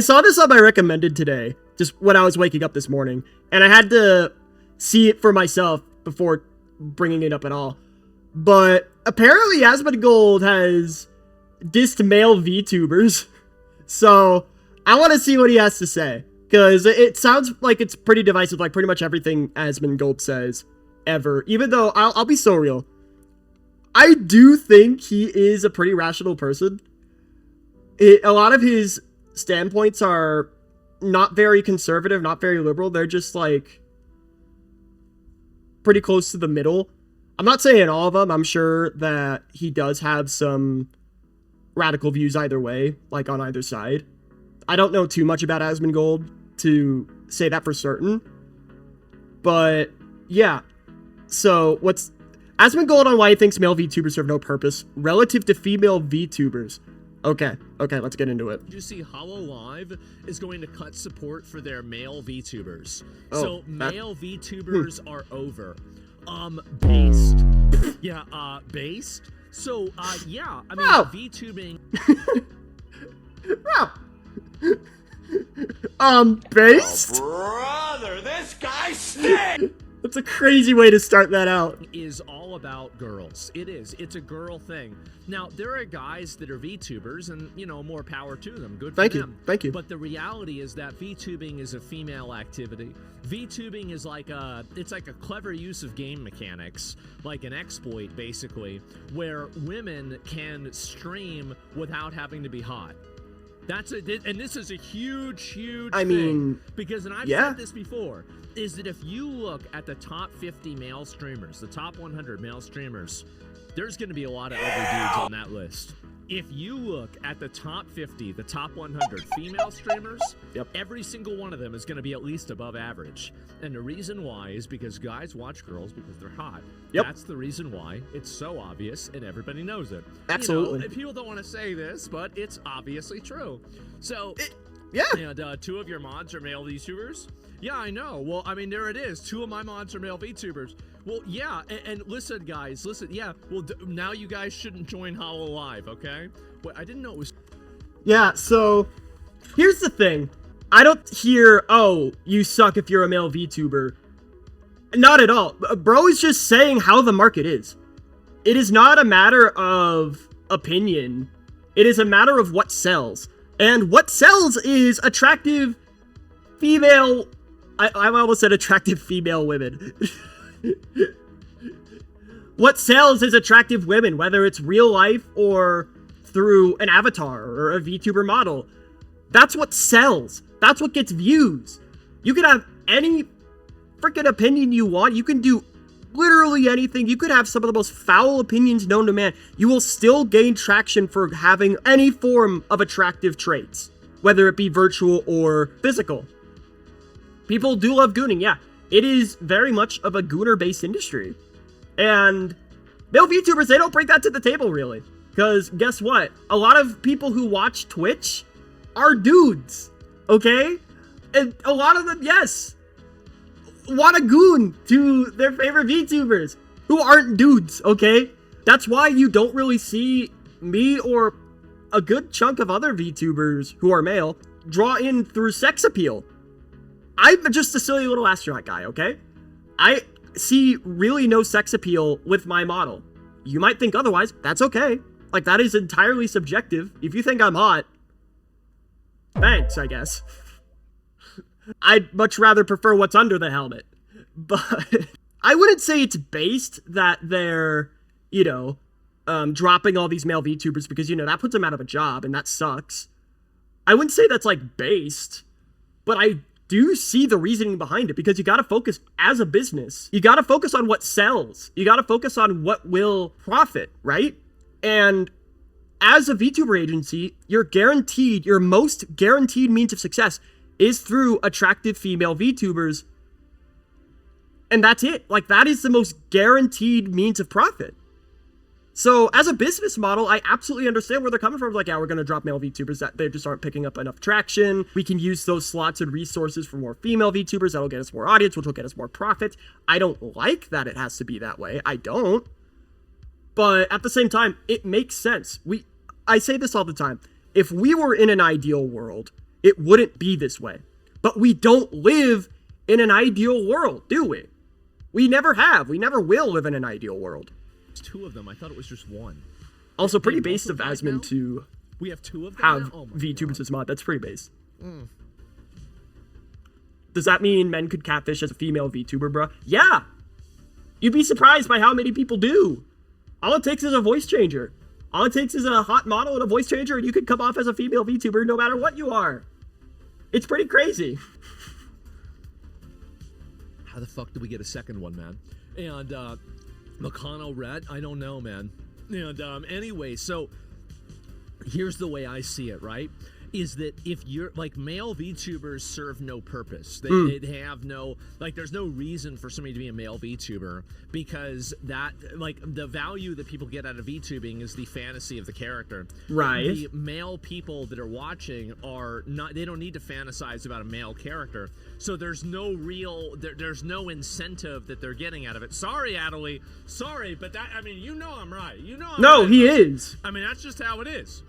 I saw this on my recommended today, just when I was waking up this morning, and I had to see it for myself before bringing it up at all. But apparently Asmongold has dissed male VTubers, so I want to see what he has to say, because it sounds like it's pretty divisive, like pretty much everything Asmongold says ever, even though I'll be so real. I do think he is a pretty rational person. A lot of his standpoints are not very conservative, not very liberal. They're just like pretty close to the middle. I'm not saying all of them. I'm sure that he does have some radical views either way, like on either side. I don't know too much about Asmongold to say that for certain. But yeah. So what's Asmongold on why he thinks male VTubers serve no purpose relative to female VTubers. Okay, let's get into it. You see, HoloLive is going to cut support for their male VTubers. Oh, so male VTubers are over. Based. Yeah, based. So, yeah, I mean, VTubing. Based? Oh, brother, this guy stinks! That's a crazy way to start that out. Is all about girls. It is. It's a girl thing. Now, there are guys that are VTubers, and, you know, more power to them. Good for them. Thank you. But the reality is that VTubing is a female activity. VTubing is like it's like a clever use of game mechanics, like an exploit, basically, where women can stream without having to be hot. And this is a huge thing, because, and I've said this before, is that if you look at the top 50 male streamers, the top 100 male streamers, there's going to be a lot of ugly dudes on that list. If you look at the top 50, the top 100 female streamers, every single one of them is going to be at least above average. And the reason why is because guys watch girls because they're hot. That's the reason why. It's so obvious and everybody knows it. Absolutely. You know, people don't want to say this, but it's obviously true. So, and 2 of your mods are male VTubers? Yeah, I know. Well, I mean, there it is. 2 of my mods are male VTubers. Well, yeah, and listen, guys, listen, yeah, well, now you guys shouldn't join HoloLive, okay? But I didn't know it was... Yeah, so, here's the thing. I don't hear, oh, you suck if you're a male VTuber. Not at all. Bro is just saying how the market is. It is not a matter of opinion. It is a matter of what sells. And what sells is attractive female... I almost said attractive female women. What sells is attractive women, whether it's real life or through an avatar or a VTuber model. That's what sells. That's what gets views. You can have any freaking opinion you want. You can do literally anything. You could have some of the most foul opinions known to man. You will still gain traction for having any form of attractive traits, whether it be virtual or physical. People do love gooning, yeah. It is very much of a gooner-based industry. And male VTubers, they don't bring that to the table, really. Because guess what? A lot of people who watch Twitch are dudes, okay? And a lot of them, yes, want to goon to their favorite VTubers who aren't dudes, okay? That's why you don't really see me or a good chunk of other VTubers who are male draw in through sex appeal. I'm just a silly little astronaut guy, okay? I see really no sex appeal with my model. You might think otherwise. That's okay. Like, that is entirely subjective. If you think I'm hot, thanks, I guess. I'd much rather prefer what's under the helmet. But I wouldn't say it's based that they're, you know, dropping all these male VTubers because, you know, that puts them out of a job and that sucks. I wouldn't say that's, like, based, but I do see the reasoning behind it, because you got to focus as a business. You got to focus on what sells. You got to focus on what will profit, right? And as a VTuber agency, your most guaranteed means of success is through attractive female VTubers. And that's it. Like, that is the most guaranteed means of profit. So as a business model, I absolutely understand where they're coming from. Like, yeah, we're going to drop male VTubers that they just aren't picking up enough traction. We can use those slots and resources for more female VTubers. That'll get us more audience, which will get us more profit. I don't like that it has to be that way. I don't. But at the same time, it makes sense. I say this all the time. If we were in an ideal world it wouldn't be this way. But we don't live in an ideal world, do we? We never have. We never will live in an ideal world. It's 2 of them. I thought it was just 1. Also, pretty base of Asmon to we have 2 of them have now? Oh VTubers as mod. That's pretty base. Does that mean men could catfish as a female VTuber, bruh? Yeah! You'd be surprised by how many people do. All it takes is a voice changer. All it takes is a hot model and a voice changer, and you could come off as a female VTuber no matter what you are. It's pretty crazy. How the fuck did we get a second one, man? And McConnell Red, I don't know, man. And anyway, so here's the way I see it, right? Is that if you're like male VTubers serve no purpose. They have no, like, there's no reason for somebody to be a male VTuber, because that, like, the value that people get out of VTubing is the fantasy of the character. Right. The male people that are watching are not, they don't need to fantasize about a male character. So there's no real, there's no incentive that they're getting out of it. Sorry, Adelie. Sorry, but that, I mean, you know I'm right. You know I'm No, right. he is. I mean, that's just how it is.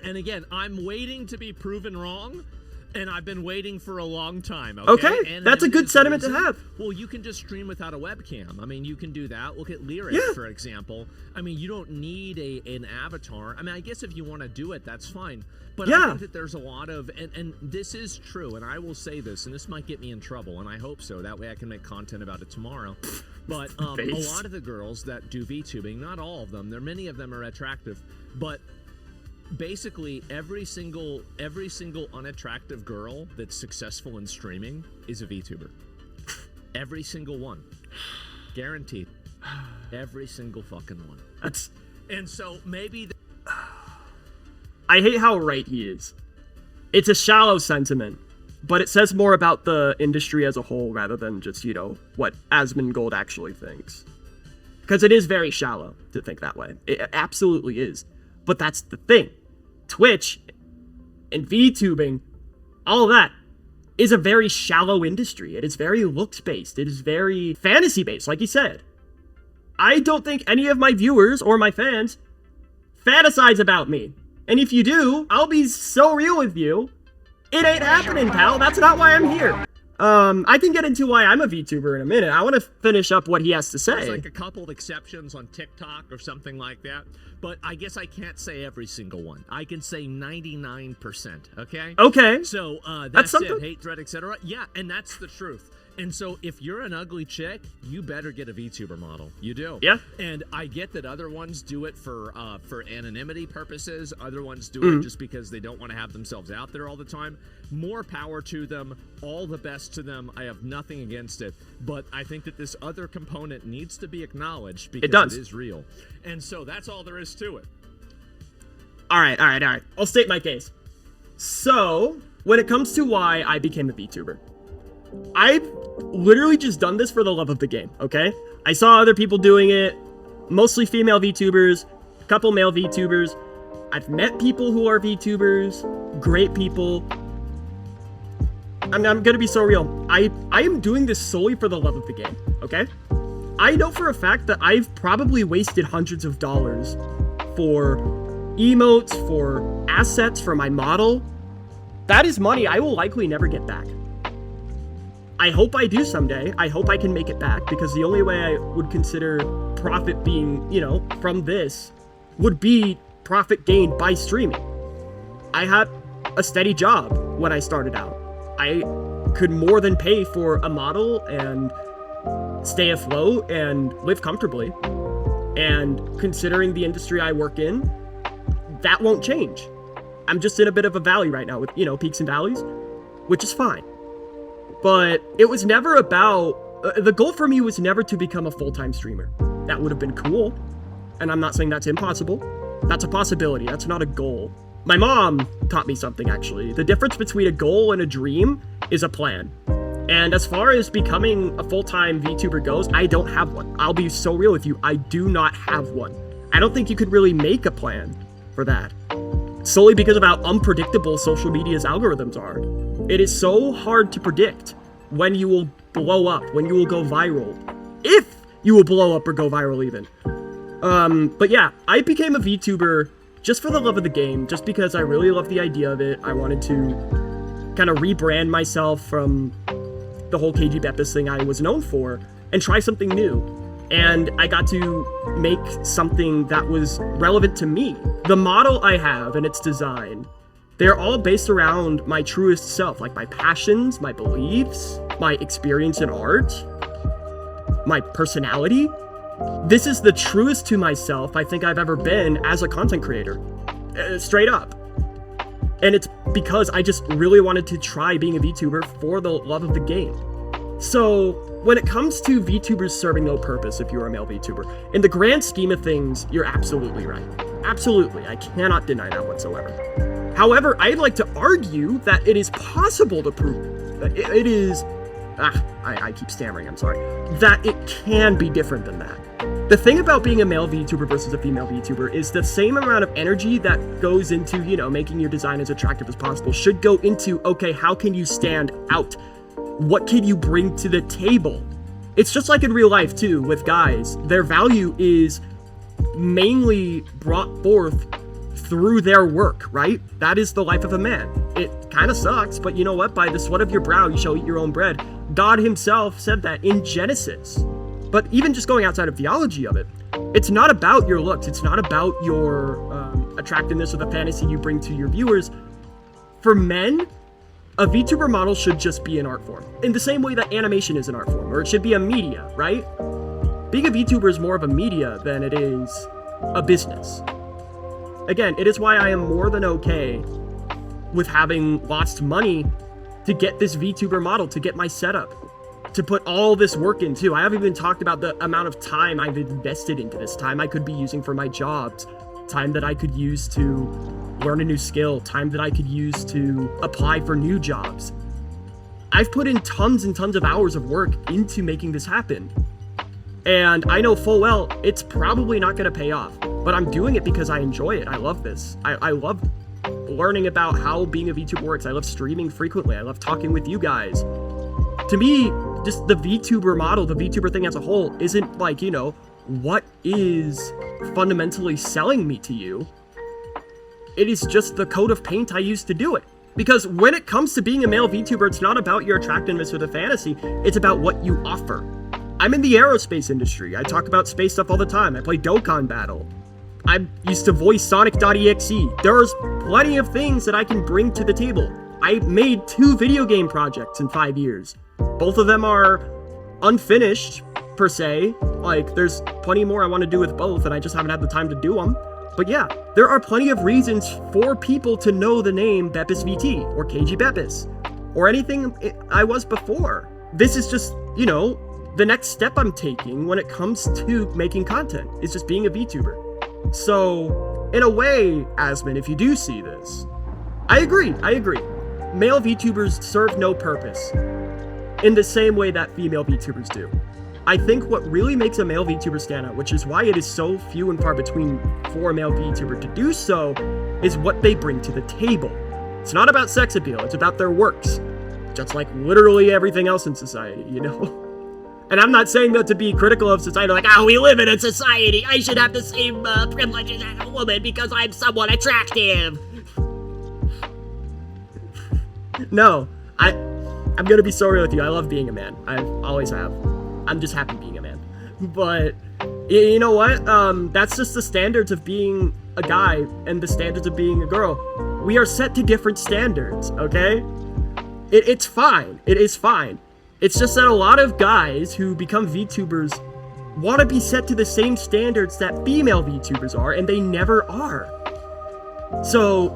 And again, I'm waiting to be proven wrong, and I've been waiting for a long time. Okay, and that's a good sentiment to have. Well, you can just stream without a webcam. I mean, you can do that. Look at Lyric, for example. I mean, you don't need an avatar. I mean, I guess if you want to do it, that's fine. But I think that there's a lot of, and this is true, and I will say this, and this might get me in trouble, and I hope so. That way I can make content about it tomorrow. But a lot of the girls that do VTubing, not all of them, many of them are attractive, but basically every single unattractive girl that's successful in streaming is a VTuber. Every single one. Guaranteed. Every single fucking one. And so maybe I hate how right he is. It's a shallow sentiment, but it says more about the industry as a whole rather than just, you know, what Asmongold actually thinks. Because it is very shallow to think that way. It absolutely is. But that's the thing. Twitch and VTubing, all of that, is a very shallow industry. It is very looks-based. It is very fantasy-based, like you said. I don't think any of my viewers or my fans fantasize about me. And if you do, I'll be so real with you. It ain't happening, pal. That's not why I'm here. I can get into why I'm a VTuber in a minute. I want to finish up what he has to say. There's like a couple of exceptions on TikTok or something like that, but I guess I can't say every single one. I can say 99%, okay? Okay. So that's it, something. hate thread, etc. Yeah, and that's the truth. And so if you're an ugly chick, you better get a VTuber model. You do. Yeah. And I get that other ones do it for anonymity purposes. Other ones do it just because they don't want to have themselves out there all the time. More power to them. All the best to them. I have nothing against it. But I think that this other component needs to be acknowledged because it is real. And so that's all there is to it. All right. I'll state my case. So, when it comes to why I became a VTuber, I've literally just done this for the love of the game, okay? I saw other people doing it, mostly female VTubers, a couple male VTubers. I've met people who are VTubers, great people. I'm gonna be so real. I am doing this solely for the love of the game, okay? I know for a fact that I've probably wasted hundreds of dollars for emotes, for assets, for my model. That is money I will likely never get back. I hope I do someday. I hope I can make it back, because the only way I would consider profit being, you know, from this would be profit gained by streaming. I had a steady job when I started out. I could more than pay for a model and stay afloat and live comfortably. And considering the industry I work in, that won't change. I'm just in a bit of a valley right now with, you know, peaks and valleys, which is fine. But it was never about, the goal for me was never to become a full-time streamer. That would have been cool. And I'm not saying that's impossible. That's a possibility. That's not a goal. My mom taught me something, actually. The difference between a goal and a dream is a plan. And as far as becoming a full-time VTuber goes, I don't have one. I'll be so real with you. I do not have one. I don't think you could really make a plan for that. Solely because of how unpredictable social media's algorithms are. It is so hard to predict when you will blow up, when you will go viral. If you will blow up or go viral even. But yeah, I became a VTuber just for the love of the game, just because I really love the idea of it. I wanted to kind of rebrand myself from the whole KG Bepis thing I was known for and try something new. And I got to make something that was relevant to me. The model I have and its design, they're all based around my truest self, like my passions, my beliefs, my experience in art, my personality. This is the truest to myself I think I've ever been as a content creator, straight up. And it's because I just really wanted to try being a VTuber for the love of the game. So when it comes to VTubers serving no purpose, if you're a male VTuber, in the grand scheme of things, you're absolutely right. Absolutely, I cannot deny that whatsoever. However, I'd like to argue that it is possible to prove that it is, I keep stammering, I'm sorry, that it can be different than that. The thing about being a male VTuber versus a female VTuber is the same amount of energy that goes into, making your design as attractive as possible should go into, okay, how can you stand out? What can you bring to the table? It's just like in real life too, with guys. Their value is mainly brought forth through their work, right? That is the life of a man. It kind of sucks, but you know what? By the sweat of your brow, you shall eat your own bread. God himself said that in Genesis. But even just going outside of theology of it, it's not about your looks. It's not about your attractiveness or the fantasy you bring to your viewers. For men, a VTuber model should just be an art form. In the same way that animation is an art form, or it should be a media, right? Being a VTuber is more of a media than it is a business. Again, it is why I am more than okay with having lost money to get this VTuber model, to get my setup, to put all this work into. I haven't even talked about the amount of time I've invested into this, time I could be using for my jobs, time that I could use to learn a new skill, time that I could use to apply for new jobs. I've put in tons and tons of hours of work into making this happen. And I know full well it's probably not going to pay off, but I'm doing it because I enjoy it. I love this. I love learning about how being a VTuber works. I love streaming frequently. I love talking with you guys. To me, just the VTuber model, the VTuber thing as a whole, isn't like, what is fundamentally selling me to you. It is just the coat of paint I use to do it. Because when it comes to being a male VTuber, it's not about your attractiveness or the fantasy, it's about what you offer. I'm in the aerospace industry. I talk about space stuff all the time. I play Dokkan Battle. I used to voice Sonic.exe. There's plenty of things that I can bring to the table. I made 2 video game projects in 5 years. Both of them are unfinished, per se. Like, there's plenty more I want to do with both, and I just haven't had the time to do them. But yeah, there are plenty of reasons for people to know the name Bepis VT, or KG Bepis, or anything I was before. This is just, the next step I'm taking when it comes to making content, is just being a VTuber. So, in a way, Asmon, if you do see this, I agree. Male VTubers serve no purpose in the same way that female VTubers do. I think what really makes a male VTuber stand out, which is why it is so few and far between for a male VTuber to do so, is what they bring to the table. It's not about sex appeal, it's about their works. Just like literally everything else in society, And I'm not saying that to be critical of society, like, we live in a society, I should have the same privileges as a woman because I'm somewhat attractive. No, I'm gonna be so real with you. I love being a man. I always have. I'm just happy being a man. But you know what? That's just the standards of being a guy and the standards of being a girl. We are set to different standards, okay? It's fine. It is fine. It's just that a lot of guys who become VTubers want to be set to the same standards that female VTubers are, and they never are. So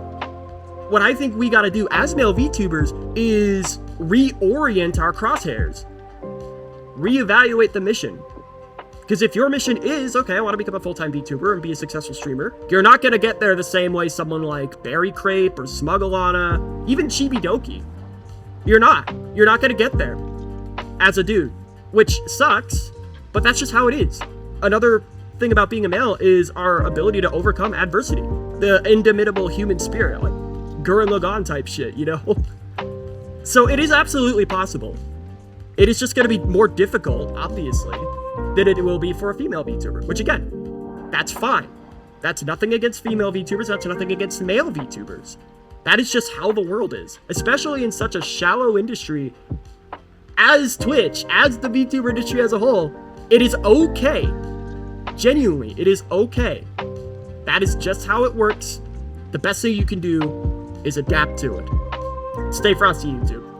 what I think we gotta do as male VTubers is reorient our crosshairs. Reevaluate the mission. Because if your mission is, okay, I want to become a full-time VTuber and be a successful streamer, you're not going to get there the same way someone like Berry Crepe or Smuggalana, even Chibidoki. You're not. You're not going to get there as a dude, which sucks, but that's just how it is. Another thing about being a male is our ability to overcome adversity. The indomitable human spirit, like Gurren Lagann type shit, So it is absolutely possible. It is just going to be more difficult, obviously, than it will be for a female VTuber, which again, that's fine. That's nothing against female VTubers, that's nothing against male VTubers. That is just how the world is, especially in such a shallow industry as Twitch, as the VTuber industry as a whole. It is okay. Genuinely, it is okay. That is just how it works. The best thing you can do is adapt to it. Stay frosty, YouTube.